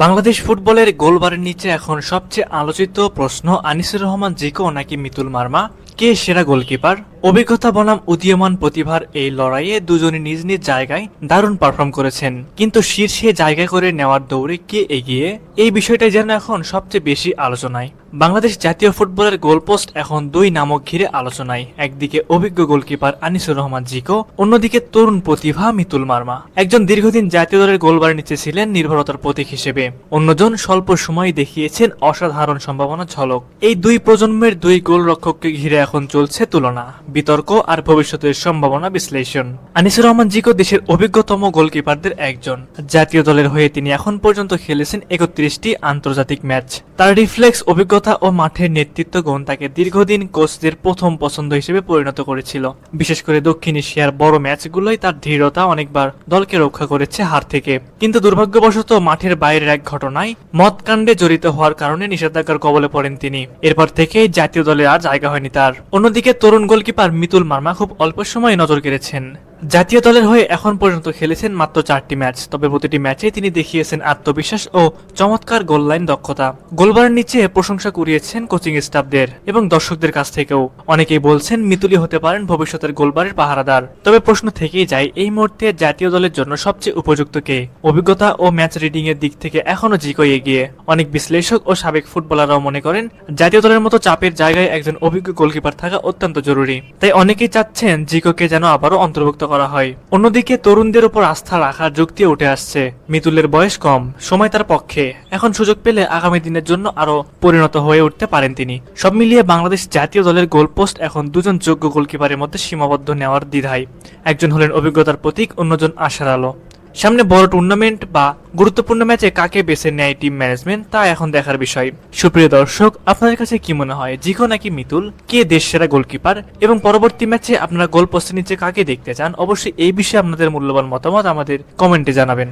বাংলাদেশ ফুটবলের গোলবারের নিচে এখন সবচেয়ে আলোচিত প্রশ্ন আনিসুর রহমান জিকো নাকি মিতুল মার্মা, কে সেরা গোলকিপার? অভিজ্ঞতা বনাম উদীয়মান প্রতিভার এই লড়াইয়ে দুজনই নিজ নিজ জায়গায় দারুণ পারফর্ম করেছেন, কিন্তু শীর্ষে জায়গা করে নেওয়ার দৌড়ে কে এগিয়ে, এই বিষয়টাই যেন এখন সবচেয়ে বেশি আলোচনায়। বাংলাদেশ জাতীয় ফুটবলের গোলপোস্ট এখন দুই নামক ঘিরে আলোচনায়। একদিকে অভিজ্ঞ গোলকিপার আনিসুর রহমান জিকো, অন্যদিকে তরুণ প্রতিভা মিতুল মার্মা। একজন দীর্ঘদিন জাতীয় দলের গোলবারের নিচে ছিলেন নির্ভরতার প্রতীক হিসেবে, অন্যজন স্বল্প সময় দেখিয়েছেন অসাধারণ সম্ভাবনা ঝলক। এই দুই প্রজন্মের দুই গোলরক্ষককে ঘিরে এখন চলছে তুলনা, বিতর্ক আর ভবিষ্যতের সম্ভাবনা বিশ্লেষণ। আনিসুর রহমান জিকো দেশের অভিজ্ঞতম গোলকিপারদের একজন। জাতীয় দলের হয়ে তিনি এখন পর্যন্ত খেলেছেন ৩১টি আন্তর্জাতিক ম্যাচ। তার রিফ্লেক্স, অভিজ্ঞতা ও মাঠের নেতৃত্ব গুণ তাকে দীর্ঘদিন কোচদের প্রথম পছন্দ হিসেবে পরিণত করেছিল। বিশেষ করে দক্ষিণ এশিয়ার বড় ম্যাচগুলোই তার দৃঢ়তা অনেকবার দলকে রক্ষা করেছে হার থেকে। কিন্তু দুর্ভাগ্যবশত মাঠের বাইরের এক ঘটনায় মদকাণ্ডে জড়িত হওয়ার কারণে নিষেধাজ্ঞার কবলে পড়েন তিনি। এরপর থেকে জাতীয় দলে আর জায়গা হয়নি তার। অন্যদিকে তরুণ গোলকিপার মিতুল মার্মা খুব অল্প সময়ে নজর কেড়েছেন। জাতীয় দলের হয়ে এখন পর্যন্ত খেলেছেন মাত্র 4টি ম্যাচ, তবে প্রতিটি ম্যাচে তিনি দেখিয়েছেন আত্মবিশ্বাস ও চমৎকার গোল লাইন দক্ষতা। গোলবারের নিচে প্রশংসা কুড়িয়েছেন কোচিং স্টাফদের এবং দর্শকদের কাছ থেকেও। অনেকেই বলছেন মিতুলি হতে পারেন ভবিষ্যতের গোলবারের পাহারাদার। তবে প্রশ্ন থেকেই যায়, এই মুহূর্তে জাতীয় দলের জন্য সবচেয়ে উপযুক্ত কে? অভিজ্ঞতা ও ম্যাচ রিডিং এর দিক থেকে এখনো জিকো এগিয়ে। অনেক বিশ্লেষক ও সাবেক ফুটবলাররাও মনে করেন জাতীয় দলের মতো চাপের জায়গায় একজন অভিজ্ঞ গোলকিপার থাকা অত্যন্ত জরুরি। তাই অনেকেই চাচ্ছেন জিকোকে যেন আবারও অন্তর্ভুক্ত করা হয়। অন্যদিকে তরুণদের উপর আস্থা রাখার যুক্তি উঠে আসছে। মিতুলের বয়স কম, সময় তার পক্ষে, এখন সুযোগ পেলে আগামী দিনের জন্য আরো পরিণত হয়ে উঠতে পারেন তিনি। সব মিলিয়ে বাংলাদেশ জাতীয় দলের গোলপোস্ট এখন দুজন যোগ্য গোলকিপারের মধ্যে সীমাবদ্ধ নেওয়ার দ্বিধায়। একজন হলেন অভিজ্ঞতার প্রতীক, অন্যজন আশার আলো। সামনে বড় টুর্নামেন্ট বা গুরুত্বপূর্ণ ম্যাচে কাকে বেছে নেয় টিম ম্যানেজমেন্ট, তা এখন দেখার বিষয়। সুপ্রিয় দর্শক, আপনাদের কাছে কি মনে হয়, জিকো নাকি মিতুল, কে দেশ সেরা গোলকিপার? এবং পরবর্তী ম্যাচে আপনারা গোল পোস্টের নিচে কাকে দেখতে চান? অবশ্যই এই বিষয়ে আপনাদের মূল্যবান মতামত আমাদের কমেন্টে জানাবেন।